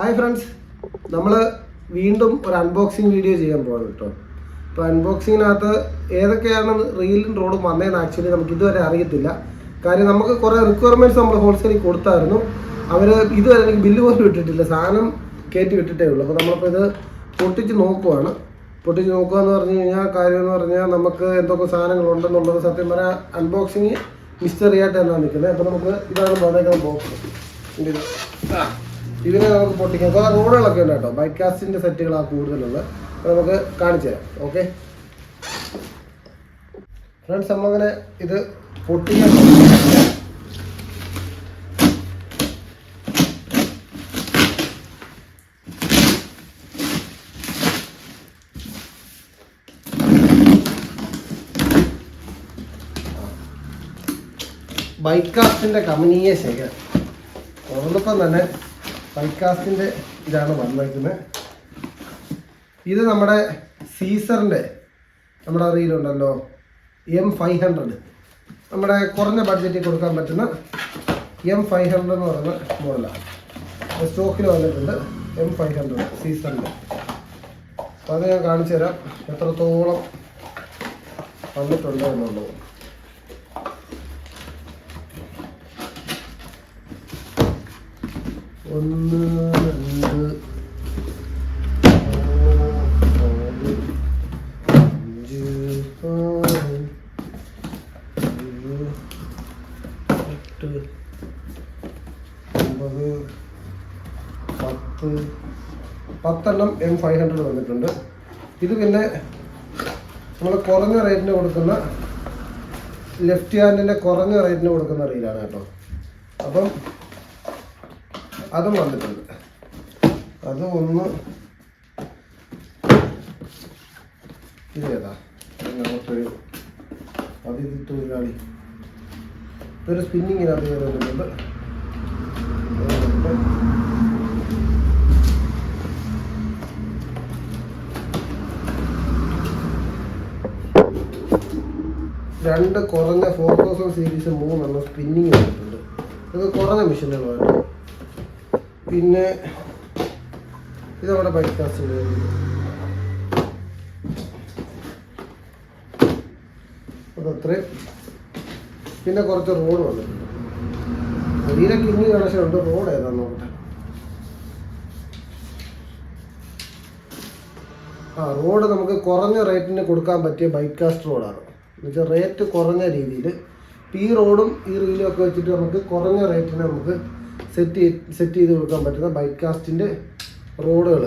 Hi friends, നമ്മൾ വീണ്ടും ഒരു അൺബോക്സിങ് വീഡിയോ ചെയ്യാൻ പോകണം കേട്ടോ. അപ്പോൾ അൺബോക്സിങ്ങിനകത്ത് ഏതൊക്കെയാണ് റീലും റോഡും വന്നതെന്ന് ആക്ച്വലി നമുക്ക് ഇതുവരെ അറിയത്തില്ല. കാര്യം നമുക്ക് കുറേ റിക്വയർമെൻറ്റ്സ് നമ്മൾ ഹോൾസെയിൽ കൊടുത്തായിരുന്നു. അവർ ഇതുവരെ എനിക്ക് ബില്ല് പോലും ഇട്ടിട്ടില്ല, സാധനം കയറ്റി വിട്ടിട്ടേ ഉള്ളൂ. അപ്പോൾ നമ്മളിപ്പോൾ ഇത് പൊട്ടിച്ച് നോക്കുവാണ്. പൊട്ടിച്ച് നോക്കുക എന്ന് പറഞ്ഞു കഴിഞ്ഞാൽ കാര്യം എന്ന് പറഞ്ഞാൽ നമുക്ക് എന്തൊക്കെ സാധനങ്ങളുണ്ടെന്നുള്ളത് സത്യം പറയാൻ അൺബോക്സിങ് മിസ്റ്ററി ആയിട്ട് തന്നെയാണ് നിൽക്കുന്നത്. അപ്പോൾ നമുക്ക് ഇതാണ് വന്നേക്കുന്ന ബോക്സ്. ഇതിനെ നമുക്ക് പൊട്ടിക്കാം. അപ്പോൾ റോഡുകളൊക്കെ ഉണ്ട് കേട്ടോ, ബൈക്ക് കാസ്റ്റിൻ്റെ സെറ്റുകളാണ് കൂടുതലുള്ളത്. അപ്പോൾ നമുക്ക് കാണിച്ചു തരാം. ഓക്കെ ഫ്രണ്ട്സ്, നമ്മളങ്ങനെ ഇത് പൊട്ടിക്കാൻ ബൈക്ക് കാസ്റ്റിൻ്റെ കമ്പനിയെ ശേഖരം തുറന്നപ്പം തന്നെ ബൈക്ക് കാസ്റ്റിൻ്റെ ഇതാണ് വന്നിരിക്കുന്നത്. ഇത് നമ്മുടെ സീസറിൻ്റെ നമ്മുടെ റീലുണ്ടല്ലോ M500, നമ്മുടെ കുറഞ്ഞ ബഡ്ജറ്റിൽ കൊടുക്കാൻ പറ്റുന്ന M500 എന്ന് പറയുന്ന മോഡലാണ്. സ്റ്റോക്കിൽ വന്നിട്ടുണ്ട് M500 സീസറിൻ്റെ. അപ്പോൾ അത് ഞാൻ കാണിച്ചു തരാം എത്രത്തോളം വന്നിട്ടുണ്ട് എന്നുള്ളത്. ഒന്ന്, രണ്ട്, 10 M500 വന്നിട്ടുണ്ട്. ഇത് പിന്നെ നമ്മൾ കുറഞ്ഞ റേറ്റിന് കൊടുക്കുന്ന ലെഫ്റ്റ് ഹാൻഡിൻ്റെ കുറഞ്ഞ റേറ്റിന് കൊടുക്കുന്ന റീലാണ് കേട്ടോ. അപ്പം അതും വന്നിട്ടുണ്ട്. അത് ഒന്ന് ഇതേതാ നമുക്കൊരു അതിഥി തൊഴിലാളി, ഇതൊരു സ്പിന്നിങ്ങിനകത്ത് കയറി വന്നിട്ടുണ്ട്. രണ്ട് കുറഞ്ഞ 4000 സീരീസ് 3 സ്പിന്നിങ് വന്നിട്ടുണ്ട്. ഇത് കുറഞ്ഞ മെഷീനുകളാണ്. പിന്നെ ഇത് നമ്മുടെ ബൈക്ക് കാസ്റ്റിൻ്റെ അതത്രയും. പിന്നെ കുറച്ച് റോഡ് വന്നിട്ടുണ്ട്. അതിലൊക്കെ ഇനി കണക്ഷൻ ഉണ്ട്. റോഡ് ഏതാന്ന് നോക്കട്ടെ. റോഡ് നമുക്ക് കുറഞ്ഞ റേറ്റിന് കൊടുക്കാൻ പറ്റിയ ബൈക്ക് കാസ്റ്റ് റോഡാണ്. എന്നുവെച്ചാൽ റേറ്റ് കുറഞ്ഞ രീതിയിൽ ഈ റോഡും ഈ റീലും ഒക്കെ വെച്ചിട്ട് നമുക്ക് കുറഞ്ഞ റേറ്റിന് നമുക്ക് സെറ്റ് ചെയ്ത് കൊടുക്കാൻ പറ്റുന്ന ബൈക്ക് കാസ്റ്റിൻ്റെ റോഡുകൾ.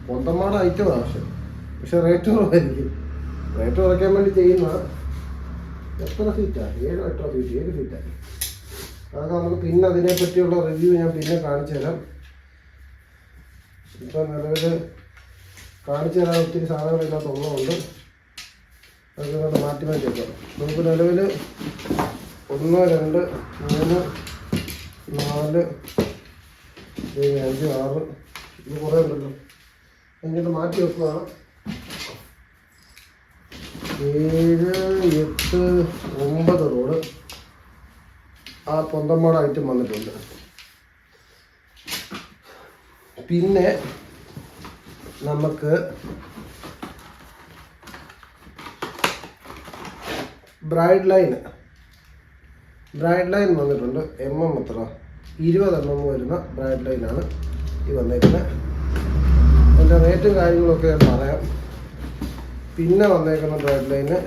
കൊന്തമാട് ഐറ്റം ആവശ്യം, പക്ഷെ റേറ്റ് കുറവായിരിക്കും. റേറ്റ് കുറയ്ക്കാൻ വേണ്ടി ചെയ്യുന്ന എത്ര ഫീറ്റാണ്? 7-8 ഫീറ്റ്, 7 ഫീറ്റാണ്. അതൊക്കെ നമുക്ക് പിന്നെ അതിനെപ്പറ്റിയുള്ള റിവ്യൂ ഞാൻ പിന്നെ കാണിച്ചു തരാം. ഇപ്പം നിലവിൽ കാണിച്ചു തരാൻ ഒത്തിരി സാധനങ്ങളില്ലാത്ത ഒന്നുമുണ്ട്. അതൊക്കെ മാറ്റി വെക്കാം. നമുക്ക് നിലവിൽ 1, 2, 3, 4, 5, 6 ഇത് കുറേ ഉണ്ടല്ലോ. എന്നിട്ട് മാറ്റി വെക്കുകയാണ്. 7, 8, 9 റോഡ് ആ പൊന്തമ്മാട് ഐറ്റം വന്നിട്ടുണ്ട്. പിന്നെ നമുക്ക് ബ്രൈഡ് ലൈൻ വന്നിട്ടുണ്ട്. എത്ര 20 വരുന്ന ബ്രൈഡ് ലൈനാണ് ഈ വന്നേക്കുന്നത്. അതിൻ്റെ റേറ്റും കാര്യങ്ങളൊക്കെ ഞാൻ പറയാം. പിന്നെ വന്നേക്കുന്ന ബ്രൈഡ് ലൈന്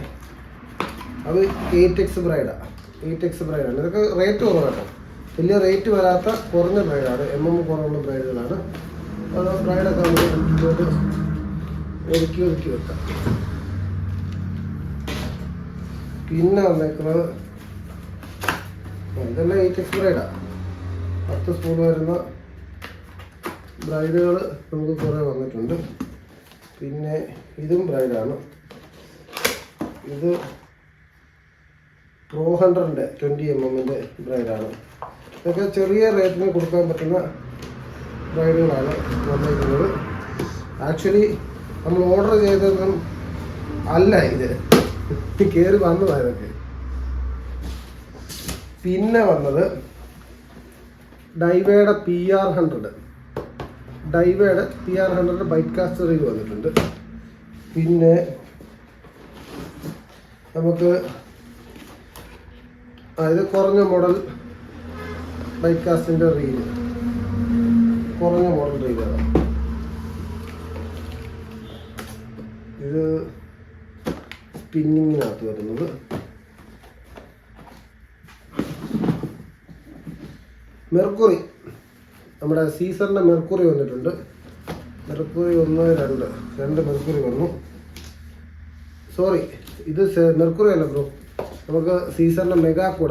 അത് 8X ബ്രൈഡാണ്. 8X ബ്രൈഡാണ്. ഇതൊക്കെ റേറ്റ് കുറവാണ്, വലിയ റേറ്റ് വരാത്ത കുറഞ്ഞ ബ്രൈഡാണ്. കുറവുള്ള ബ്രൈഡുകളാണ്. അത് ബ്രൈഡൊക്കെ നമുക്ക് ഒതുക്കി വെക്കാം. പിന്നെ വന്നേക്കുന്നത് ഇതെല്ലാം 8X ബ്രൈഡാണ്. 10 സ്പൂൺ വരുന്ന ബ്രൈഡുകൾ നമുക്ക് കുറേ വന്നിട്ടുണ്ട്. പിന്നെ ഇതും ബ്രൈഡാണ്. ഇത് Pro 100ൻ്റെ 20mm ബ്രൈഡാണ്. ഇതൊക്കെ ചെറിയ റേറ്റിന് കൊടുക്കാൻ പറ്റുന്ന ബ്രൈഡുകളാണ് വന്നിരിക്കുന്നത്. ആക്ച്വലി നമ്മൾ ഓർഡർ ചെയ്തതൊന്നും അല്ല, ഇത് കയറി വന്നതായതൊക്കെ. പിന്നെ വന്നത് ഡൈവയുടെ PR100 ഡൈവയുടെ PR100 ബൈറ്റ് കാസ്റ്റർ റീൽ വന്നിട്ടുണ്ട്. പിന്നെ നമുക്ക് ഇത് കുറഞ്ഞ മോഡൽ ബൈറ്റ് കാസ്റ്റിൻ്റെ റീല്, കുറഞ്ഞ മോഡൽ റീലാണ്. ഇത് സ്പിന്നിങ്ങിനകത്ത് വരുന്നത്. മെർക്കുറി, നമ്മുടെ സീസറിൻ്റെ മെർക്കുറി വന്നിട്ടുണ്ട്. മെർക്കുറി 1, 2 മെർക്കുറി വന്നു. സോറി, ഇത് മെർക്കുറി അല്ല ബ്രോ, നമുക്ക് സീസറിൻ്റെ മെഗാക്കൂട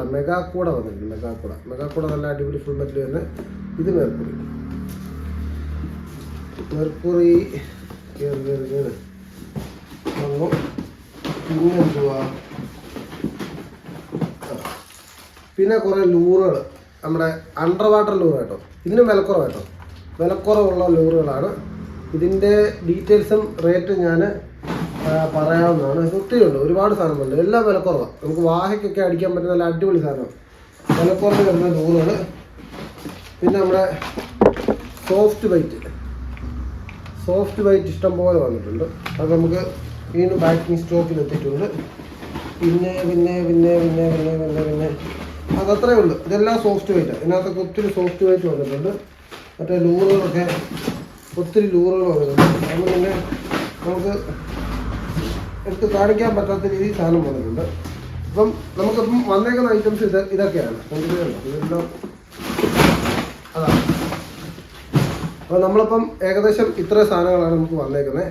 വന്നിട്ടുണ്ട്. മെഗാക്കൂട നല്ല അടിപൊളി ഫുൾ മെറ്റൽ തന്നെ. ഇത് മെർക്കുറി വന്നു. പിന്നെ എന്തുവാ, പിന്നെ കുറേ ലൂറുകൾ, നമ്മുടെ അണ്ടർ വാട്ടർ ലൂർ കേട്ടോ. ഇതിന് വിലക്കുറവുള്ള ലൂറുകളാണ്. ഇതിൻ്റെ ഡീറ്റെയിൽസും റേറ്റും ഞാൻ പറയാവുന്നതാണ്. ഒത്തിരി ഉണ്ട്, ഒരുപാട് സാധനമുണ്ട്, എല്ലാം വിലക്കുറവാണ്. നമുക്ക് വാഹയ്ക്കൊക്കെ അടിക്കാൻ പറ്റുന്ന നല്ല അടിപൊളി സാധനം, വിലക്കുറവ് വരുന്ന ലൂറുകൾ. പിന്നെ നമ്മുടെ സോഫ്റ്റ് വൈറ്റ് ഇഷ്ടം പോലെ വന്നിട്ടുണ്ട്. അത് നമുക്ക് വീണ്ടും പാക്കിംഗ് സ്റ്റോക്കിൽ എത്തിയിട്ടുണ്ട്. പിന്നെ അതത്രേ ഉള്ളൂ. ഇതെല്ലാം സോഫ്റ്റ് വൈറ്റാണ്. ഇതിനകത്തൊക്കെ ഒത്തിരി സോഫ്റ്റ് വൈറ്റ് വന്നിട്ടുണ്ട്. മറ്റേ ലൂറുകളൊക്കെ ഒത്തിരി ലൂറുകൾ വന്നിട്ടുണ്ട്. അതുകൊണ്ട് തന്നെ നമുക്ക് എടുത്ത് കാണിക്കാൻ പറ്റാത്ത രീതിയിൽ സാധനം വന്നിട്ടുണ്ട്. അപ്പം നമുക്കിപ്പം വന്നേക്കുന്ന ഐറ്റംസ് ഇതൊക്കെയാണ്. ഇതെല്ലാം അതാണ്. അപ്പോൾ നമ്മളിപ്പം ഏകദേശം ഇത്ര സാധനങ്ങളാണ് നമുക്ക് വന്നേക്കുന്നത്.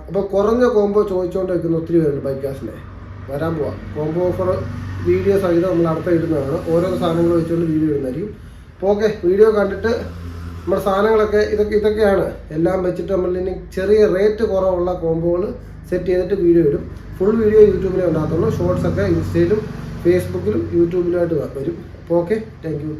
അപ്പോൾ കുറഞ്ഞ കോംബോ ചോദിച്ചുകൊണ്ട് വയ്ക്കുന്ന ഒത്തിരി പേരുണ്ട്. ബൈക്ക് ഗ്യാസിൻ്റെ വരാൻ പോവാം. കോംബോ ഓഫർ വീഡിയോ സഹിതം നമ്മൾ അടുത്ത ഇടുന്നതാണ്. ഓരോ സാധനങ്ങൾ വെച്ചുകൊണ്ട് വീഡിയോ ഇടുന്നതായിരിക്കും. അപ്പോൾ ഓക്കെ, വീഡിയോ കണ്ടിട്ട് നമ്മുടെ സാധനങ്ങളൊക്കെ ഇതൊക്കെയാണ്. എല്ലാം വെച്ചിട്ട് നമ്മൾ ഇനി ചെറിയ റേറ്റ് കുറവുള്ള കോംബോകൾ സെറ്റ് ചെയ്തിട്ട് വീഡിയോ ഇടും. ഫുൾ വീഡിയോ യൂട്യൂബിലേ ഉണ്ടാകത്തുള്ളൂ. ഷോർട്സൊക്കെ ഇൻസ്റ്റയിലും ഫേസ്ബുക്കിലും യൂട്യൂബിലുമായിട്ട് വരും. അപ്പോൾ ഓക്കെ, താങ്ക് യു.